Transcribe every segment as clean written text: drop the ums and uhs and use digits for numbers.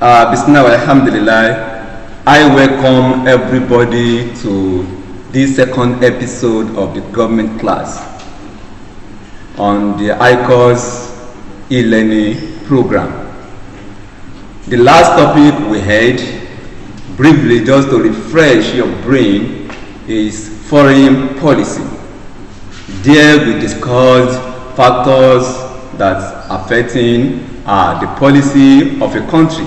Bismillah, alhamdulillah. I welcome everybody to this second episode of the government class on the ICOS e-learning program. The last topic we had, briefly just to refresh your brain, is foreign policy. There we discussed factors that affecting the policy of a country.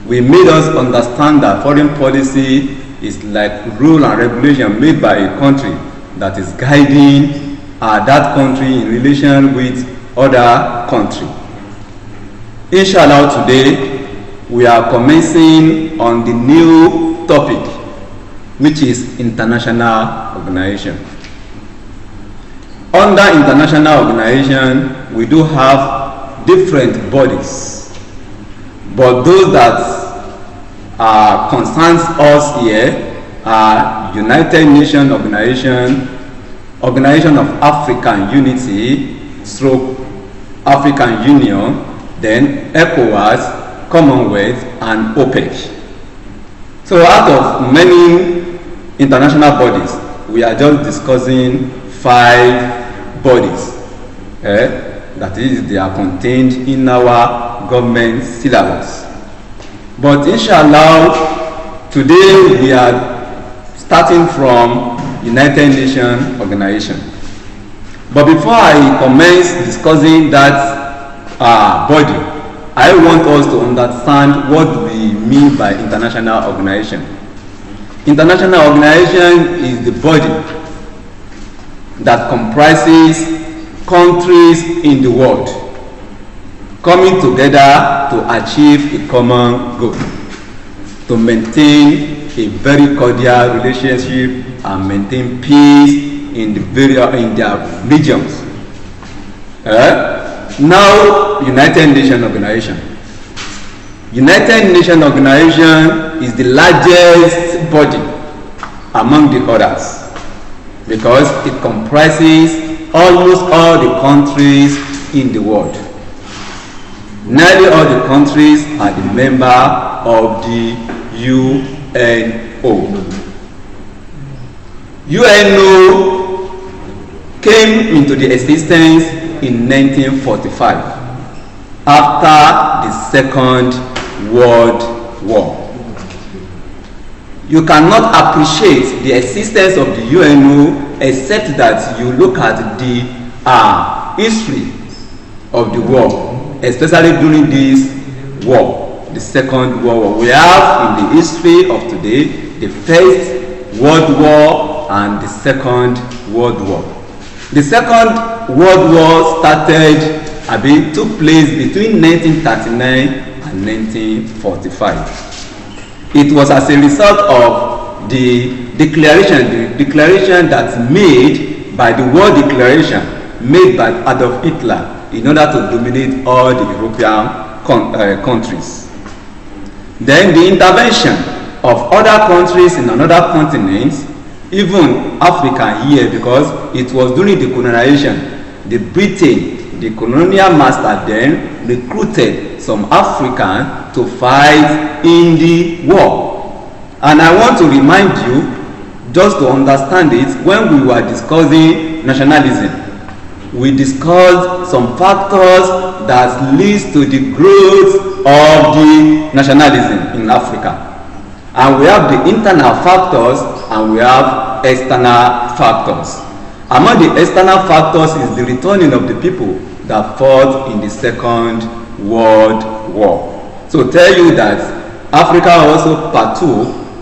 We made us understand that foreign policy is like rule and regulation made by a country that is guiding that country in relation with other country. Inshallah, today we are commencing on the new topic, which is international organization. Under international organization, we do have different bodies, but those that concerns us here are United Nations Organization, Organization of African Unity, African Union, then ECOWAS, Commonwealth, and OPEC. So out of many international bodies, we are just discussing 5 bodies. That is, they are contained in our government syllabus. But inshallah, today we are starting from United Nations Organization. But before I commence discussing that body, I want us to understand what we mean by international organization. International organization is the body that comprises countries in the world coming together to achieve a common goal, to maintain a very cordial relationship and maintain peace in their regions. Now, United Nations Organization. United Nations Organization is the largest body among the others because it comprises almost all the countries in the world. Nearly all the countries are the member of the UNO. UNO came into the existence in 1945 after the Second World War. You cannot appreciate the existence of the UNO except that you look at the history of the war, especially during this war, the Second World War. We have in the history of today the First World War and the Second World War. The Second World War took place between 1939 and 1945. It was as a result of the declaration that's made by the War Declaration made by Adolf Hitler in order to dominate all the European countries. Then the intervention of other countries in another continent, even Africa here, because it was during the colonization, the colonial master then recruited some Africans to fight in the war. And I want to remind you, just to understand it, when we were discussing nationalism, we discussed some factors that leads to the growth of the nationalism in Africa. And we have the internal factors and we have external factors. Among the external factors is the returning of the people that fought in the Second World War. So tell you that Africa also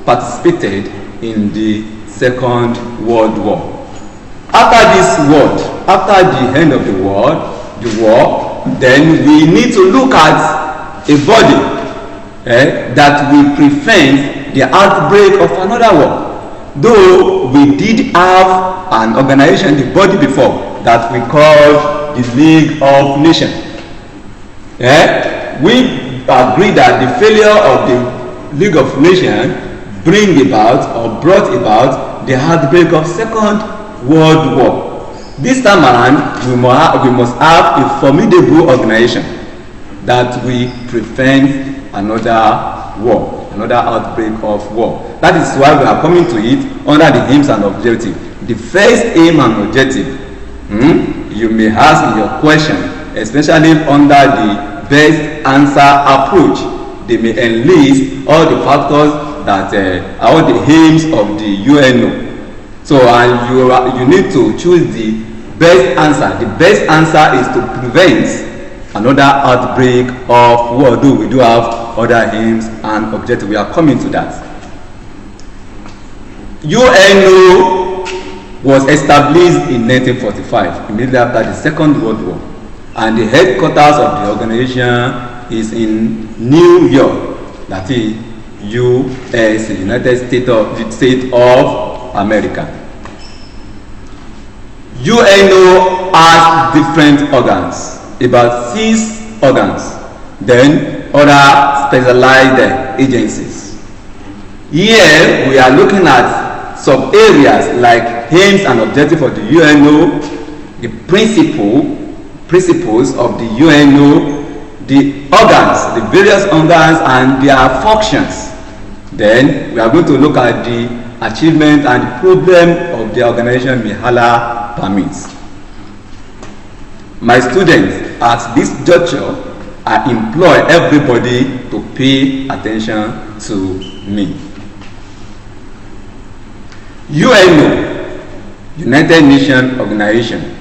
participated in the Second World War. After the end of the war, then we need to look at a body that will prevent the outbreak of another war. Though we did have an organization, the body before, that we called the League of Nations. We agree that the failure of the League of Nations brought about the outbreak of Second World War. This time around, we must have a formidable organization that will prevent another war, another outbreak of war. That is why we are coming to it under the aims and objective. The first aim and objective, you may ask in your question, especially under the best answer approach, they may enlist all the factors that are the aims of the UNO. So you need to choose the best answer. The best answer is to prevent another outbreak of war, though we do have other aims and objectives. We are coming to that. UNO was established in 1945, immediately after the Second World War, and the headquarters of the organization is in New York, that is US, United States of America. UNO has different organs, about 6 organs, then other specialized agencies. Here we are looking at sub areas like aims and objectives of the UNO, the principles of the UNO, the organs, the various organs and their functions. Then we are going to look at the achievement and the problem of the organization Mihala permits. My students, at this juncture, I implore everybody to pay attention to me. UNO, United Nations Organization,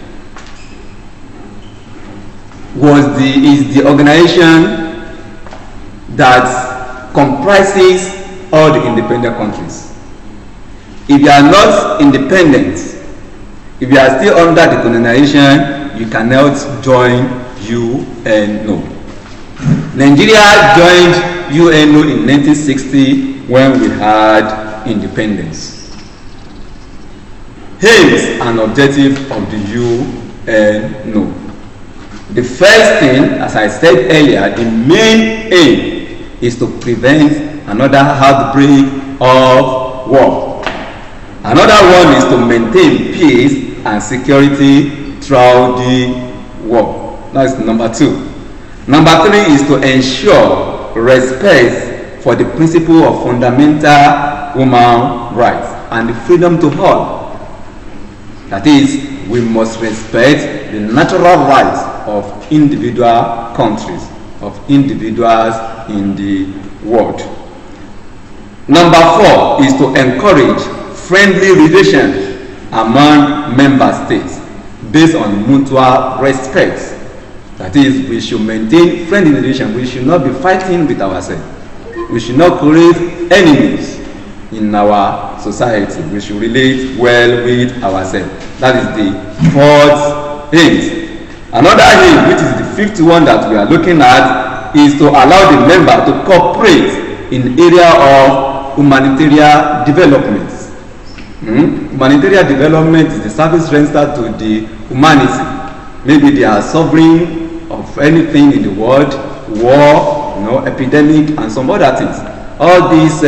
is the organization that comprises all the independent countries. If you are not independent, if you are still under the colonization, you cannot join UNO. Nigeria joined UNO in 1960 when we had independence. Aims and objectives of the UNO. The first thing, as I said earlier, the main aim is to prevent another outbreak of war. Another one is to maintain peace and security throughout the war. That's number 2. Number 3 is to ensure respect for the principle of fundamental human rights and the freedom to all. That is, we must respect the natural rights of individual countries, of individuals in the world. Number 4 is to encourage friendly relations among member states based on mutual respect. That is, we should maintain friendly relations. We should not be fighting with ourselves. We should not create enemies in our society. We should relate well with ourselves. That is the 4th aim. Another aim, which is the 5th one that we are looking at, is to allow the member to cooperate in area of humanitarian development. Humanitarian development is the service rendered to the humanity. Maybe they are suffering of anything in the world, war, epidemic, and some other things. All these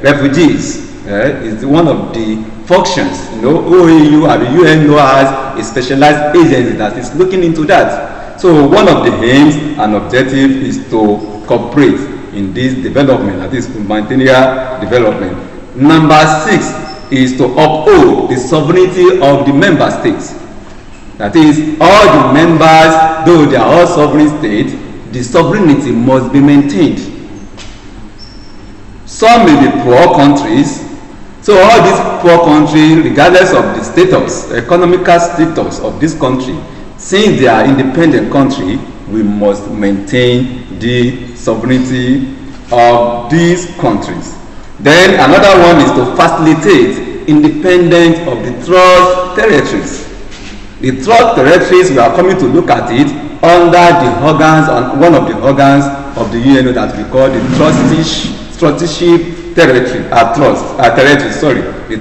refugees is one of the functions. OAU and the UNO has a specialized agency that is looking into that. So one of the aims and objectives is to cooperate in this development, that is humanitarian development. Number 6 is to uphold the sovereignty of the member states. That is, all the members, though they are all sovereign states, the sovereignty must be maintained. Some may be poor countries, so all these poor countries, regardless of the status, economical status of this country, since they are independent country, we must maintain the sovereignty of these countries. Then another one is to facilitate independence of the trust territories. The trust territories, we are coming to look at it under the organs, on one of the organs of the UNO that we call the trusteeship territory, the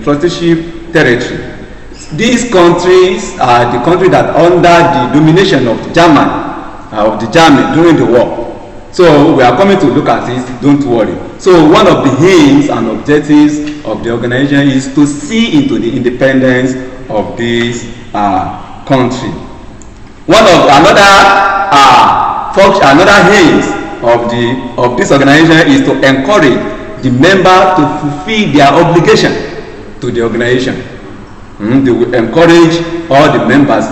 trusteeship territory. These countries are the countries that under the domination of Germany during the war. So we are coming to look at it, don't worry. So one of the aims and objectives of the organization is to see into the independence of this country. Another aims of this organization is to encourage the member to fulfill their obligation to the organization. They will encourage all the members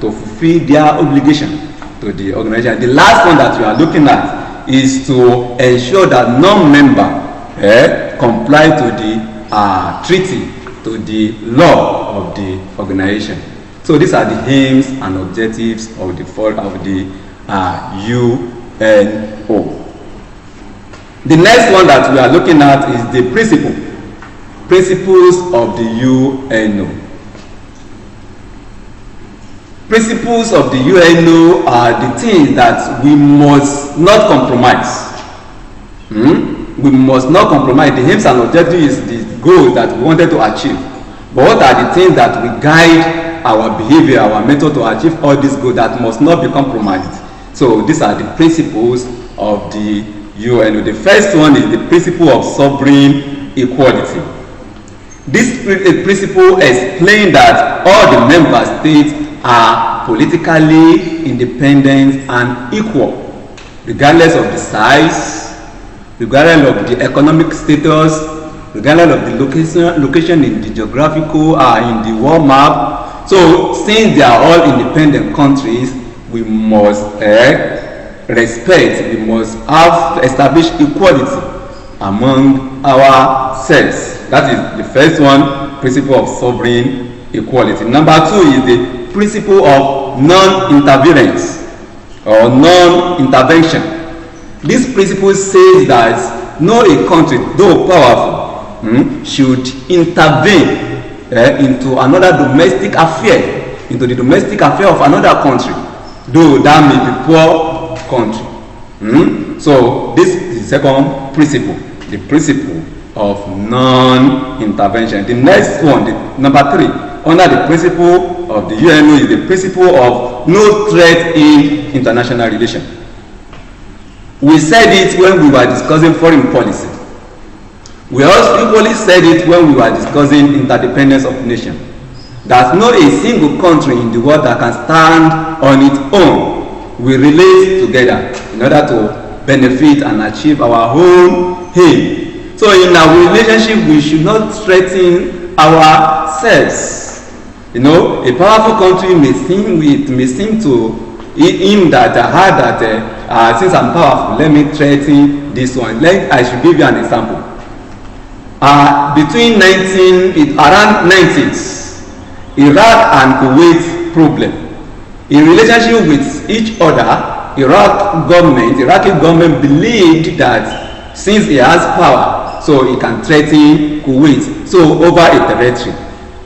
to fulfill their obligation to the organization. The last one that we are looking at is to ensure that non-member comply to the treaty, to the law of the organization. So these are the aims and objectives of the UNO. The next one that we are looking at is the principles of the UNO. Principles of the UNO are the things that we must not compromise. We must not compromise. The aims and objectives is the goals that we wanted to achieve. But what are the things that will guide our behavior, our method to achieve all these goals that must not be compromised? So these are the principles of the UNO. The first one is the principle of sovereign equality. This principle explains that all the member states are politically independent and equal, regardless of the size, regardless of the economic status, regardless of the location in the geographical in the world map. So since they are all independent countries, we must respect, we must have established equality among ourselves. That is the first one, principle of sovereign equality. Number two is the principle of non-interference or non-intervention. This principle says that no country, though powerful, should intervene into another domestic affair, into the domestic affair of another country, though that may be poor country. So this is the second principle, the principle of non-intervention. The next one, number three, under the principle of the UNO is the principle of no threat in international relations. We said it when we were discussing foreign policy. We also equally said it when we were discussing interdependence of nations. There's not a single country in the world that can stand on its own. We relate together in order to benefit and achieve our own aim. So in our relationship, we should not threaten ourselves. You know, a powerful country may seem to him that since I'm powerful, let me threaten this one. I should give you an example. Between around 90s, Iraq and Kuwait problem. In relationship with each other, Iraqi government believed that since he has power, so he can threaten Kuwait, so over a territory.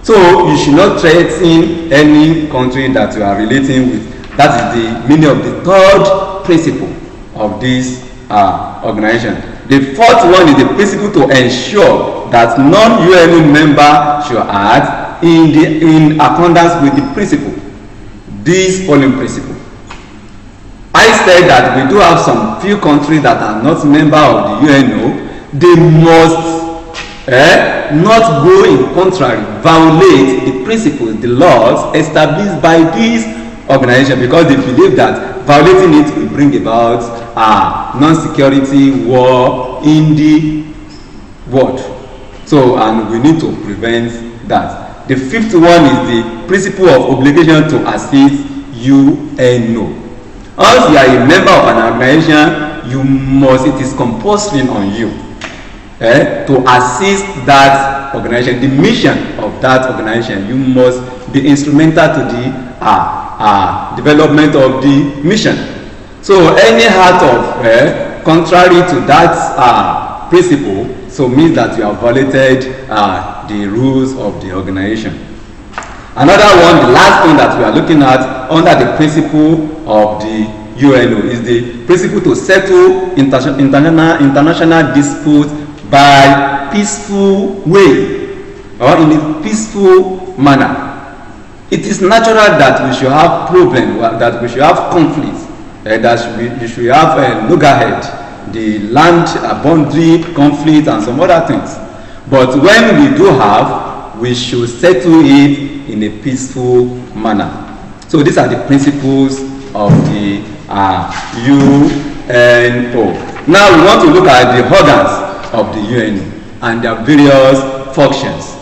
So you should not threaten any country that you are relating with. That is the meaning of the third principle of this organization. The fourth one is the principle to ensure that non-UNO member should act in accordance with the principle. This following principle. I said that we do have some few countries that are not member of the UNO. They must not go in contrary, violate the principles, the laws established by this organization, because they believe that violating it will bring about non-security war in the world. So, and we need to prevent that. The fifth one is the principle of obligation to assist UNO. Once you are a member of an organization, it is compulsory on you to assist that organization, the mission of that organization. You must be instrumental to the development of the mission. So any act of contrary to that principle, so means that you have violated the rules of the organization. Another one, the last one that we are looking at under the principle of the UNO is the principle to settle international disputes by peaceful way or in a peaceful manner. It is natural that we should have problems, that we should have conflicts, that we should have loggerhead, the land boundary conflict and some other things. But when we do have, we should settle it in a peaceful manner. So these are the principles of the UNO. Now we want to look at the organs of the UNO and their various functions.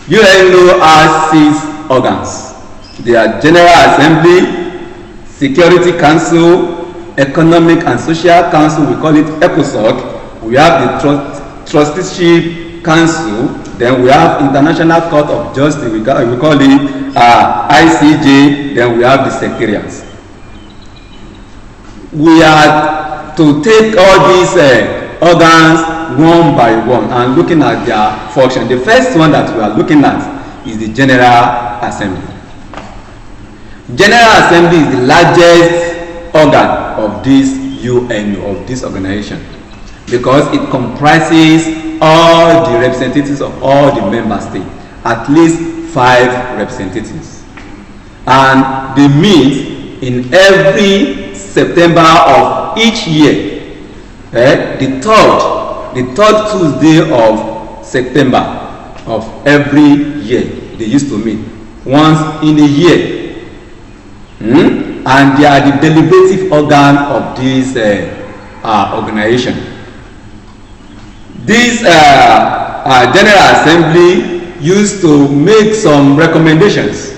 UNO has 6 organs. They are General Assembly, Security Council, Economic and Social Council, we call it ECOSOC. We have the Trusteeship Council, then we have International Court of Justice, we call it ICJ, then we have the Secretariats. We are to take all these organs one by one and looking at their function. The first one that we are looking at is the General Assembly. General Assembly is the largest organ of this UNO, of this organization, because it comprises all the representatives of all the member states, at least 5 representatives, and they meet in every September of each year, the third Tuesday of September of every year. They used to meet once in a year. And they are the deliberative organ of this organization. This General Assembly used to make some recommendations.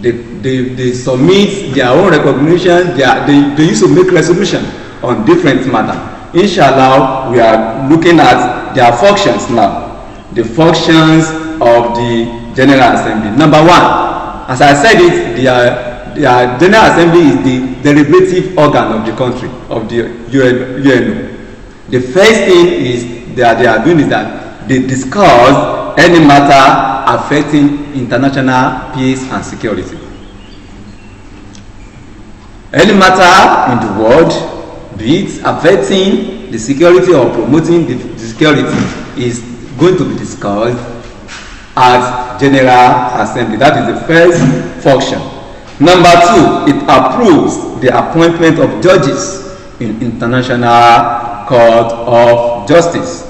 They submit their own recognition. They used to make resolution on different matters. Inshallah, we are looking at their functions now. The functions of the General Assembly. Number 1, as I said it, the General Assembly is the deliberative organ of the country, of the UNO. The first thing is that they are doing is that they discuss any matter affecting international peace and security. Any matter in the world, be it affecting the security or promoting the security, is going to be discussed at General Assembly. That is the first function. Number 2, it approves the appointment of judges in International Court of Justice.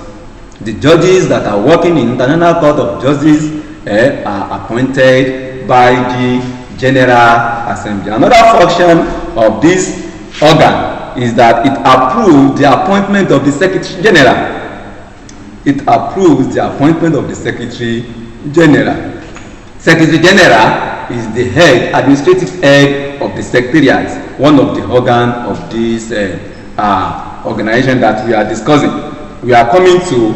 The judges that are working in International Court of Justice are appointed by the General Assembly. Another function of this organ is that it approves the appointment of the Secretary General. It approves the appointment of the Secretary General. Secretary General is the head, administrative head of the Secretariat, one of the organs of this organization that we are discussing. We are coming to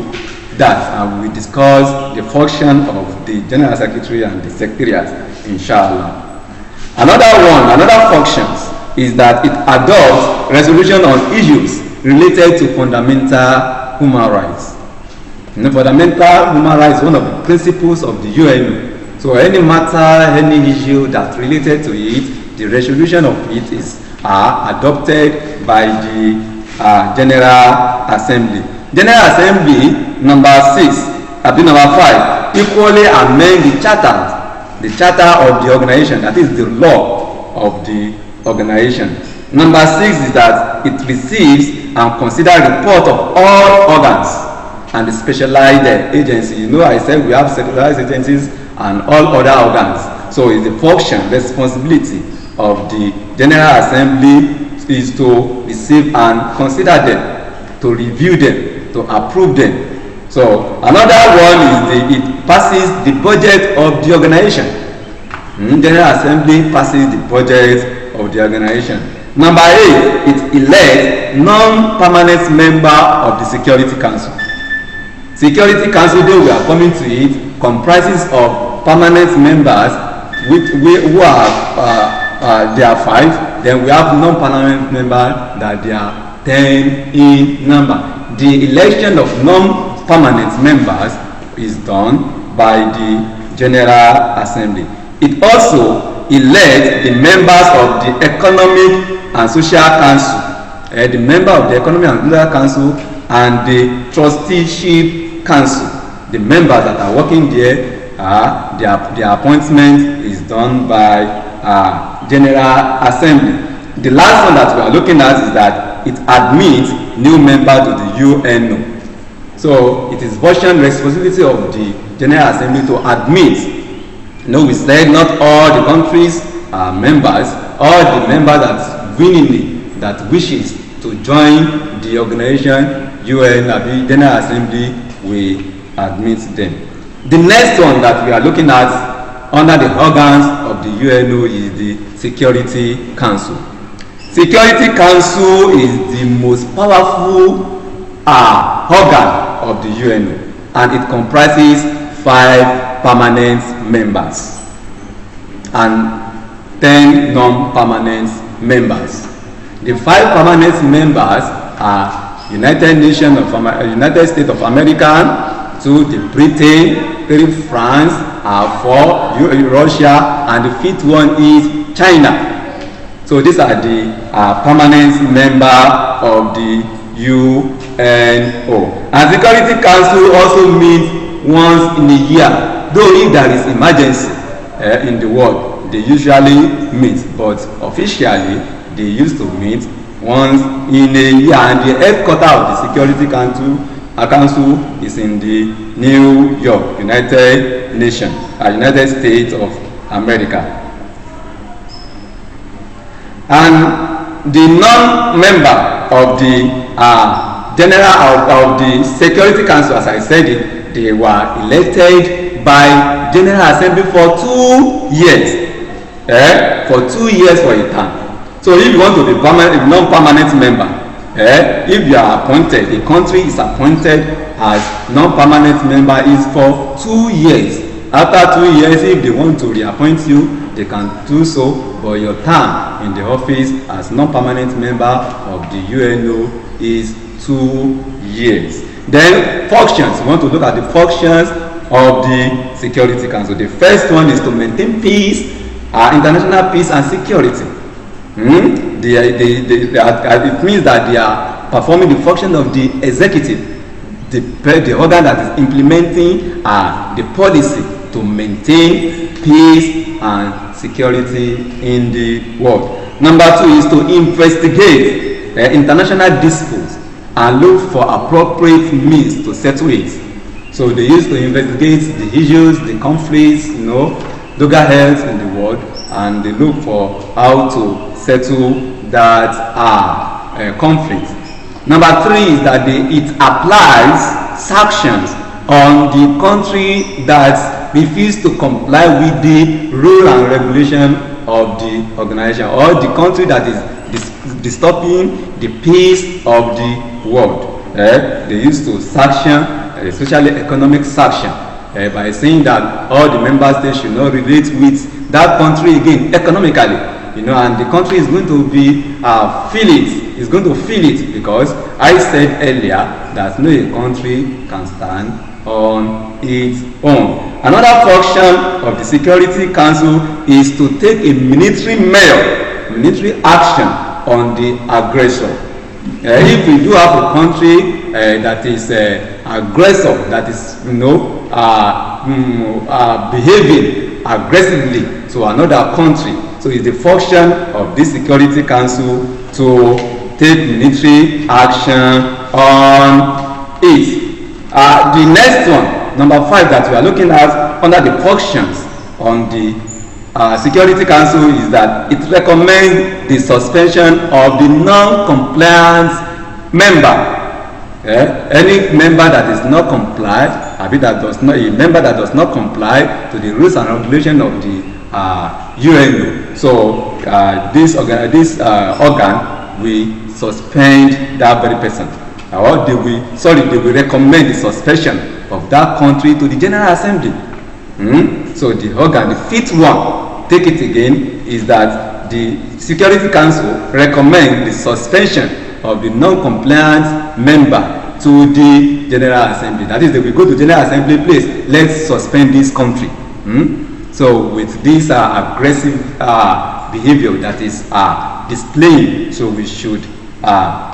that and we discuss the function of the General Secretary and the Secretariat, inshallah. Another function is that it adopts resolution on issues related to fundamental human rights. Fundamental human rights is one of the principles of the UNO. So any matter, any issue that's related to it, the resolution of it is adopted by the General Assembly. General Assembly, number 5, equally amend the charter of the organization, that is the law of the organization. Number 6 is that it receives and considers report of all organs and the specialized agencies. You know, I said we have specialized agencies and all other organs. So it's the function, responsibility of the General Assembly is to receive and consider them, to review them, to approve them. So another one is it passes the budget of the organization. General Assembly passes the budget of the organization. Number 8, it elects non-permanent member of the Security Council. Security Council, though we are coming to it, comprises of permanent members who are there are 5. Then we have non-permanent members that they are 10 in number. The election of non-permanent members is done by the General Assembly. It also elects the members of the Economic and Social Council, the member of the Economic and Social Council and the Trusteeship Council. The members that are working there, their appointment is done by General Assembly. The last one that we are looking at is that it admits new members to the UNO. So it is version responsibility of the General Assembly to admit. We said not all the countries are members. All the members that willingly, that wishes to join the organization UN, the General Assembly will admit them. The next one that we are looking at under the organs of the UNO is the Security Council. Security Council is the most powerful organ of the UNO, and it comprises 5 permanent members and 10 non-permanent members. The 5 permanent members are United States of America, 2 the Britain, 3 France, 4 Russia, and the 5th one is China. So these are the permanent member of the UNO. And Security Council also meets once in a year, though if there is emergency in the world, they usually meet, but officially they used to meet once in a year, and the headquarters of the Security Council is in the New York, United States of America. And the non-member of the of the Security Council, as I said it, they were elected by General Assembly for 2 years. For 2 years for a term. So if you want to be a non-permanent member, if you are appointed, the country is appointed as non-permanent member is for 2 years. After 2 years, if they want to reappoint you, they can do so, but your term in the office as non-permanent member of the UNO is 2 years. Then functions, we want to look at the functions of the Security Council. The first one is to maintain peace, international peace and security. It means that they are performing the function of the executive, the organ that is implementing the policy to maintain peace and security in the world. Number 2 is to investigate international disputes and look for appropriate means to settle it. So they used to investigate the issues, the conflicts, local health in the world, and they look for how to settle that conflict. Number 3 is that it applies sanctions on the country that refuse to comply with the rule and regulation of the organization, or the country that is disturbing the peace of the world. They used to sanction, especially economic sanction, by saying that all the member states should not relate with that country again economically, and the country is going to be feel it, because I said earlier that no country can stand on its own. Another function of the Security Council is to take a military action on the aggressor. If we do have a country that is aggressor, that is behaving aggressively to another country, so it's the function of this Security Council to take military action on it. The next one, number 5, that we are looking at under the functions on the Security Council is that it recommends the suspension of the non-compliance member. Any member that is not complied, a member that does not comply to the rules and regulations of the UNO. So this organ will suspend that very person. Or they will recommend the suspension of that country to the General Assembly. So the organ, the 5th one, take it again, is that the Security Council recommends the suspension of the non-compliant member to the General Assembly. That is, they will go to General Assembly, please, let's suspend this country. So with this aggressive behavior that is displaying, so we should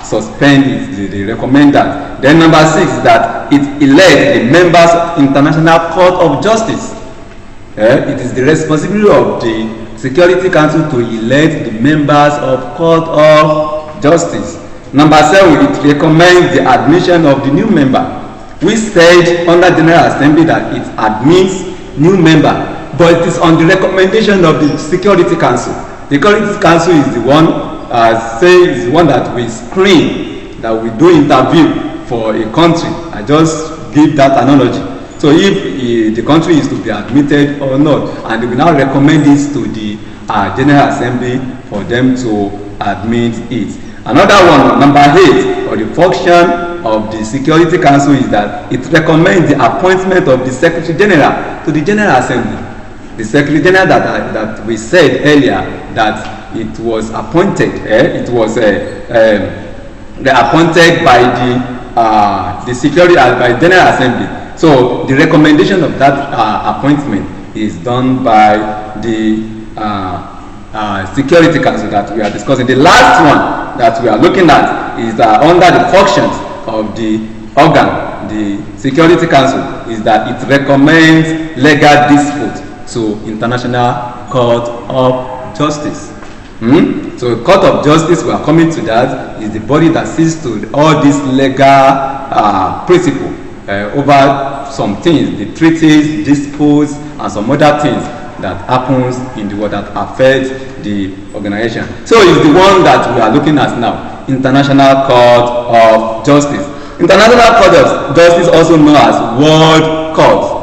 suspend it. They recommend that. Then number 6 is that it elects the members of International Court of Justice. It is the responsibility of the Security Council to elect the members of Court of Justice. Number 7, it recommends the admission of the new member. We said under General Assembly that it admits new member, but it is on the recommendation of the Security Council. The Security Council is the one say is the one that we screen, that we do interview for a country. I just give that analogy. So if the country is to be admitted or not, and they will now recommend this to the General Assembly for them to admit it. Another one, number 8, or the function of the Security Council, is that it recommends the appointment of the Secretary General to the General Assembly. The Secretary General that we said earlier that it was appointed, it was appointed by the Security by General Assembly. So the recommendation of that appointment is done by the Security Council that we are discussing. The last one that we are looking at is under the functions of the organ, the Security Council, is that it recommends legal dispute to International Court of Justice. So Court of Justice, we are coming to that, is the body that sees to all these legal principle over some things, the treaties, disputes, and some other things that happens in the world that affects the organization. So it's the one that we are looking at now, International Court of Justice. International Court of Justice, also known as World Court.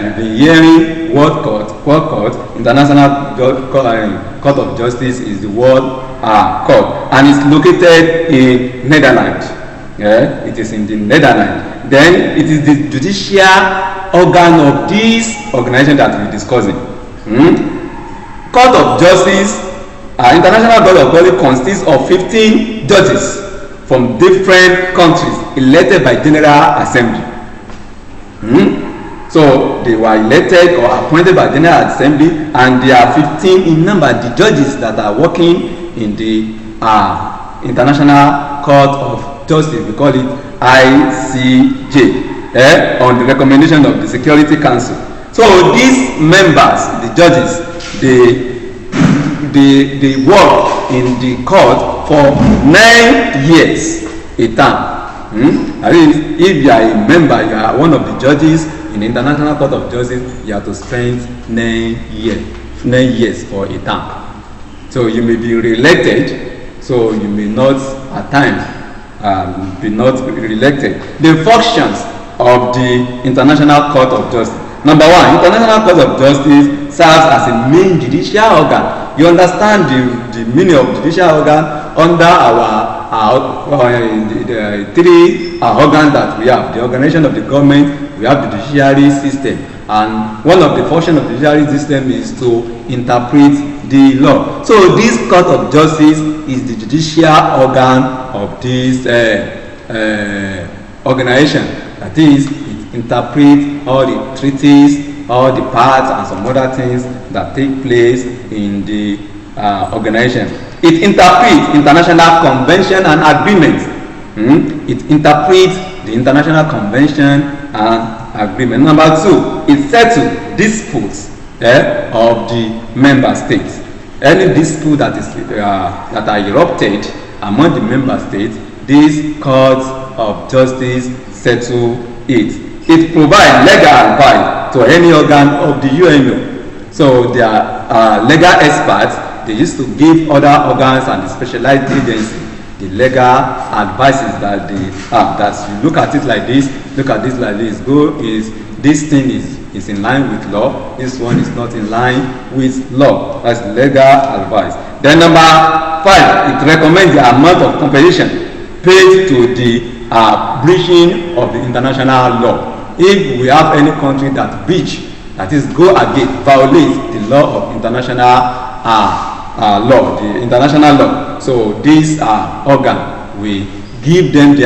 You've been hearing World Court. International Court of Justice is the World Court, and it's located in Netherlands. It is in the Netherlands. Then it is the judicial organ of this organization that we're discussing. Court of Justice, International Court of Justice, consists of 15 judges from different countries elected by General Assembly. So they were elected or appointed by General Assembly, and there are 15 in number, the judges that are working in the International Court of Justice. We call it ICJ, on the recommendation of the Security Council. So these members, the judges, they work in the court for 9 years a term. I mean, if you are a member, you are one of the judges in the International Court of Justice, you have to spend 9 years for a term. So you may be re-elected, so you may not at times be not re-elected. The functions of the International Court of Justice. Number 1, International Court of Justice serves as a main judicial organ. You understand the meaning of judicial organ under the 3 organs that we have. The organization of the government, we have the judiciary system, and one of the functions of the judiciary system is to interpret the law. So this Court of Justice is the judicial organ of this organization. That is, it interprets all the treaties, all the parts, and some other things that take place in the organization. It interprets international convention and agreements. It interprets the international convention and agreement. Number 2, it settles disputes of the member states. Any dispute that are erupted among the member states, this Court of Justice settle it. It provides legal advice to any organ of the UNO. So they are legal experts. They used to give other organs and the specialized agencies the legal advices that they have. That you look at it like this, look at this like this. This thing is in line with law. This one is not in line with law. That's legal advice. Then number 5, it recommends the amount of compensation paid to the breaching of the international law. If we have any country that breach, that is go against, violate the law of international law, the international law, so this organ will give them the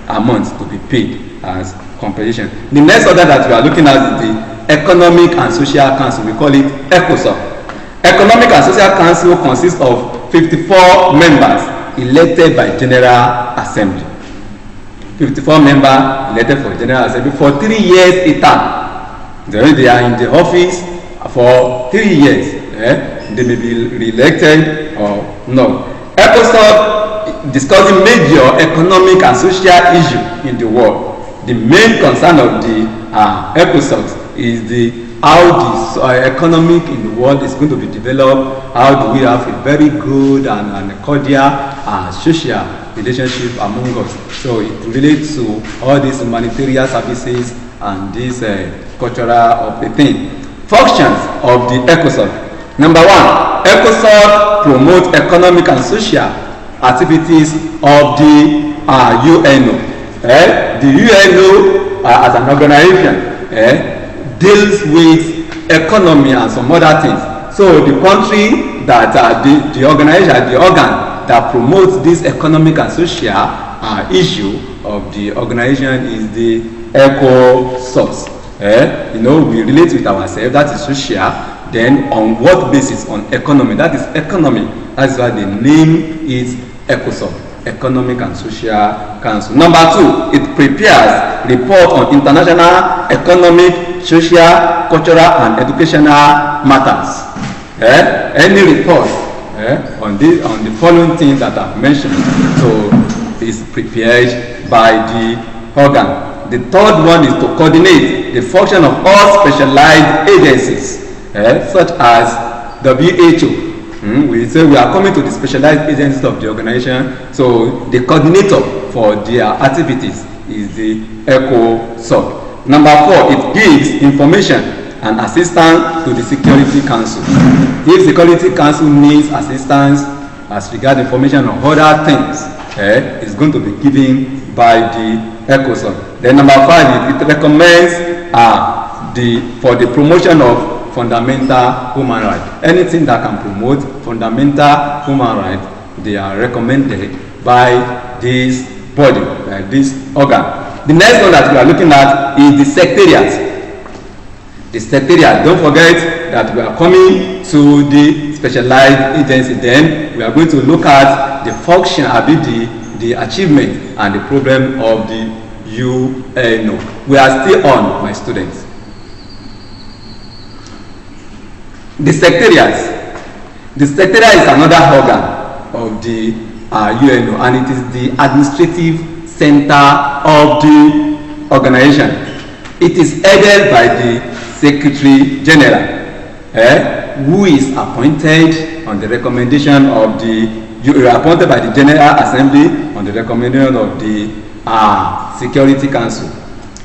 amount to be paid as compensation. The next order that we are looking at is the Economic and Social Council. We call it ECOSOC. Economic and Social Council consists of 54 members elected by General Assembly. 54 members elected for General Assembly for 3 years a term. They are in the office for 3 years. They may be re-elected or no. ECOSOC discussing major economic and social issues in the world. The main concern of the ECOSOC is the how the economic in the world is going to be developed, how do we have a very good and cordial social relationship among us. So it relates to all these humanitarian services and this cultural of the thing. Functions of the ECOSOC. Number one, ECOSOC promotes economic and social activities of the UNO. The UNO as an organization deals with economy and some other things. So the country that the organization, the organ that promotes this economic and social issue of the organization is the ECOSOC. We relate with ourselves, that is social. Then on what basis? On economy, that is economy. That's why the name is ECOSOC. Economic and Social Council. Number two, it prepares report on international economic, social, cultural, and educational matters. Any report on the following things that I've mentioned, so is prepared by the organ. The third one is to coordinate the function of all specialized agencies, such as WHO. We say we are coming to the specialized agencies of the organization. So the coordinator for their activities is the ECOSOC. Number four, it gives information and assistance to the Security Council. If Security Council needs assistance as regards information on other things, it's going to be given by the ECOSOC. Then number five, it recommends for the promotion of fundamental human rights. Anything that can promote fundamental human rights, they are recommended by this body, by this organ. The next one that we are looking at is the secretariat. The secretariat, don't forget that we are coming to the specialized agency. Then we are going to look at the function, the achievement and the problem of the UNO. We are still on, my students. The secretariat. The secretariat is another organ of the UNO, and it is the administrative center of the organization. It is headed by the Secretary General, who is appointed on the recommendation of appointed by the General Assembly on the recommendation of the Security Council.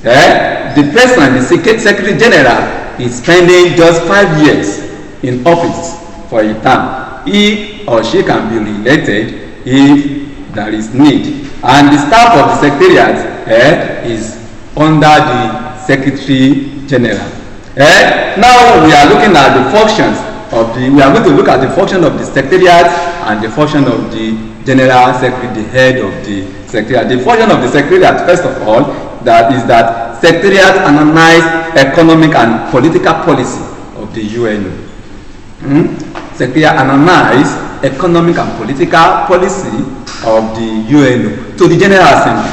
The President, the Secretary General, is spending just 5 years in office for a term. He or she can be re-elected if there is need. And the staff of the secretariat is under the Secretary General. Now we are looking at the functions of we are going to look at the function of the secretariat and the function of the General Secretary, the head of the secretariat. The function of the secretariat, first of all, that secretariat analyze economic and political policy of the UNO. Secretariat analyze economic and political policy of the UNO to the General Assembly.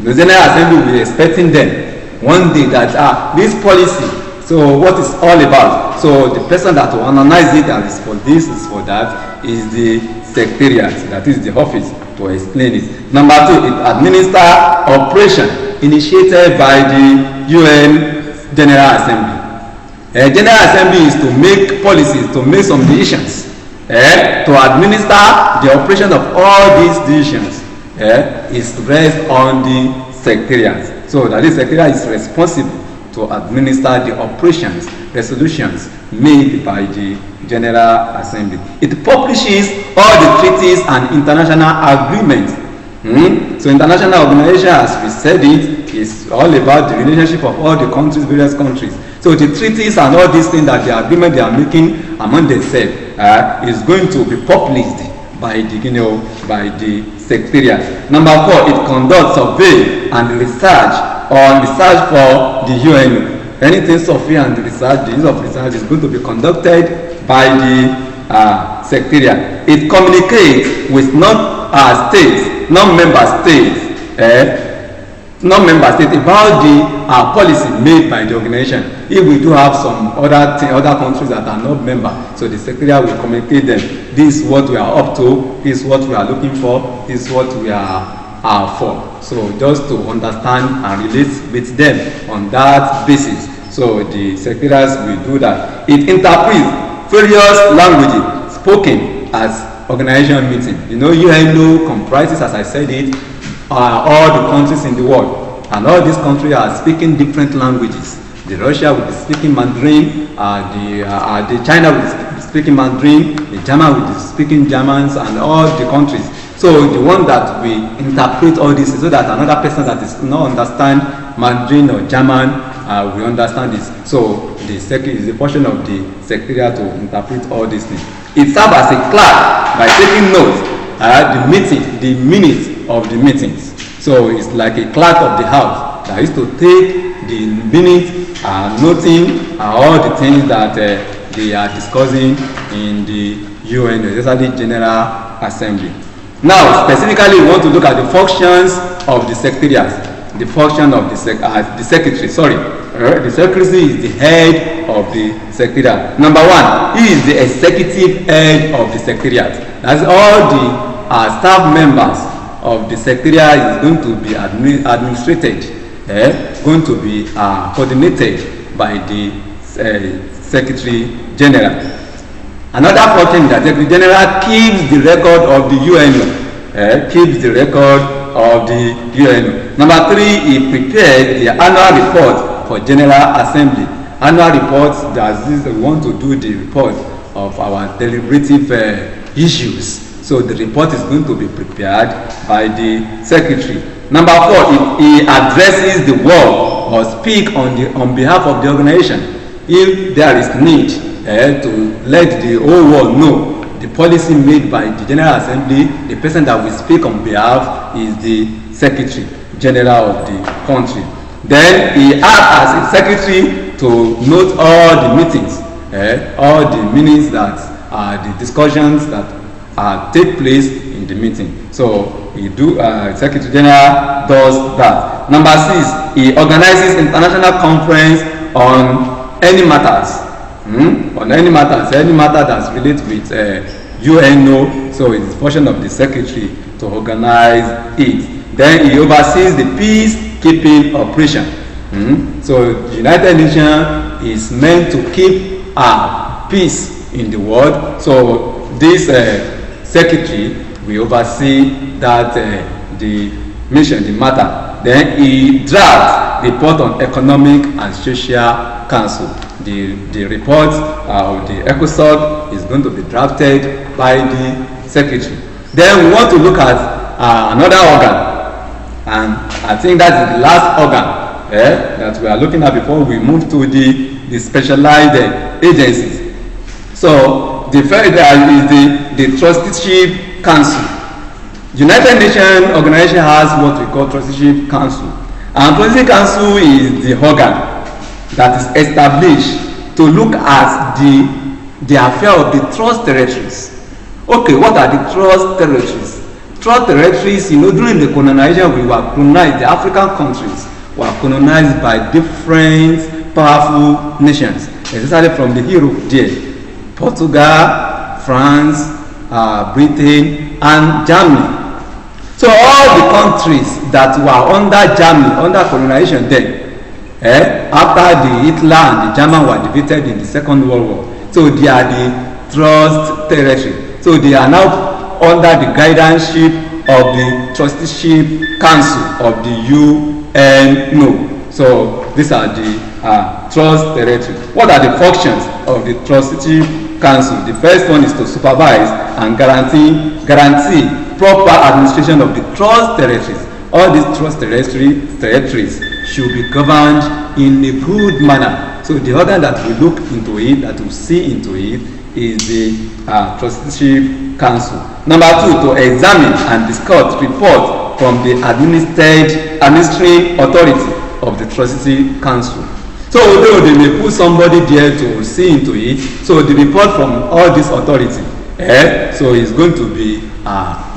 The General Assembly will be expecting them one day that this policy, so what is all about? So the person that will analyze it and is for this, is for that, is the secretariat, that is the office to explain it. Number two, it administers operation initiated by the UN General Assembly. General Assembly is to make policies, to make some decisions, to administer the operation of all these decisions. Is rest on the secretariat. So that this secretariat is responsible to administer the operations, resolutions made by the General Assembly. It publishes all the treaties and international agreements. So international organization, as we said it, is all about the relationship of all the countries, various countries. So the treaties and all these things, that the agreement they are making among themselves is going to be published by the secretariat. Number four, it conducts survey and research for the UNO. Anything survey and research, the use of research is going to be conducted by the secretariat. It communicates with non-member states about the policy made by the organization. If we do have some other countries that are not members, so the secretariat will communicate them. This is what we are up to. This is what we are looking for. This is what we are for. So just to understand and relate with them on that basis, So the secretariat will do that. It interprets various languages spoken as organization meeting. You know, UNO comprises, as I said it, all the countries in the world, and all these countries are speaking different languages. The Russia will be speaking Mandarin, the China will be speaking Mandarin, the German will be speaking Germans, and all the countries. So the one that we interpret all this so that another person that is not understand Mandarin or German will understand this. So the secretary is a portion of the secretariat to interpret all these things. It serves as a clerk by taking notes, the minutes of the meetings. So it's like a clerk of the house that used to take the minutes, noting all the things that they are discussing in the UN, especially General Assembly. Now, specifically, we want to look at the functions of the secretariat. The function of the secretary. The secretary is the head of the secretariat. Number one, he is the executive head of the secretariat. That's all the staff members of the secretariat is going to be administrated, going to be coordinated by the secretary general. Another function that the secretary general keeps the record of the UNO, keeps the record of the UNO. Number three, he prepared the annual report for General Assembly. Annual reports, we want to do the report of our deliberative issues. So the report is going to be prepared by the secretary. Number four, he addresses the world or speak on behalf of the organization. If there is need to let the whole world know the policy made by the General Assembly, the person that will speak on behalf is the Secretary General of the country. Then he acts as a secretary to note all the meetings, all the minutes that are the discussions that take place in the meeting. So Secretary General does that. Number six, he organizes international conference on any matters. On any matter that's related with UNO, so it's a portion of the secretary to organize it. Then he oversees the peacekeeping operation. So the United Nations is meant to keep peace in the world. So this secretary will oversee that the mission, the matter. Then he drafts report on economic and social council. The report of the ECOSOC is going to be drafted by the secretary. Then we want to look at another organ, and I think that's the last organ that we are looking at before we move to the specialized agencies. So the first is the trusteeship council. United Nations organization has what we call trusteeship council, and trusteeship council is the organ that is established to look at the affair of the trust territories. Okay, what are the trust territories? Trust territories, during the colonization, we were colonized, the African countries were colonized by different powerful nations, especially from the Europe there, Portugal, France, Britain, and Germany. So all the countries that were under Germany, under colonization then, after the Hitler and the German were defeated in the Second World War, so they are the trust territory. So they are now under the guidance of the trusteeship council of the UNO. So these are the trust territory. What are the functions of the trusteeship council? The first one is to supervise and guarantee proper administration of the trust territories. All these trust territories should be governed in a good manner. So the organ that we look into it, that we see into it, is the trusteeship council. Number two, to examine and discuss reports from the administrative authority of the trusteeship council. So although they may put somebody there to see into it, so the report from all this authority, so is going to be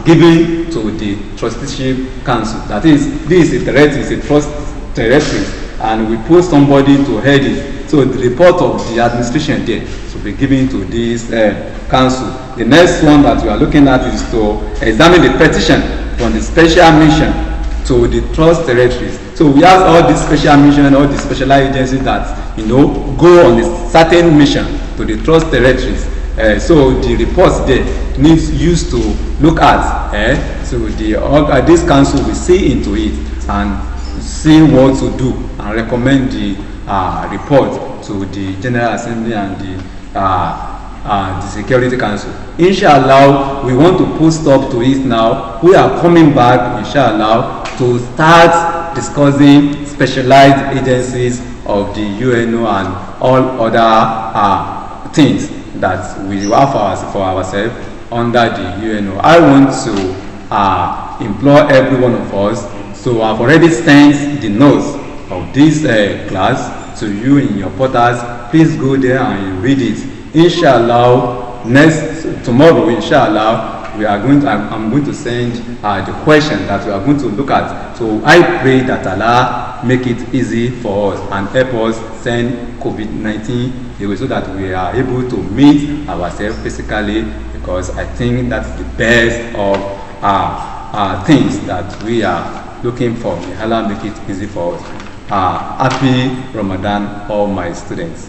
given to the trusteeship council. That is, this is a trust territory, and we put somebody to head it. So the report of the administration there should be given to this council. The next one that we are looking at is to examine the petition from the special mission to the trust territories. So we have all these special mission, all these specialized agencies that go on a certain mission to the trust territories. So the reports there needs used to look at. So this council will see into it and see what to do and recommend the report to the General Assembly and the Security Council. Inshallah, we want to put stop to it now. We are coming back, inshallah, to start discussing specialized agencies of the UNO and all other things that we have for ourselves under the UNO. I want to implore every one of us. So I've already sent the notes of this class to you in your portals. Please go there and read it. Inshallah, tomorrow, inshallah, I'm going to send the question that we are going to look at. So I pray that Allah make it easy for us and help us send COVID-19 away so that we are able to meet ourselves physically, because I think that's the best of things that we are looking for. May Allah make it easy for us. Happy Ramadan, all my students.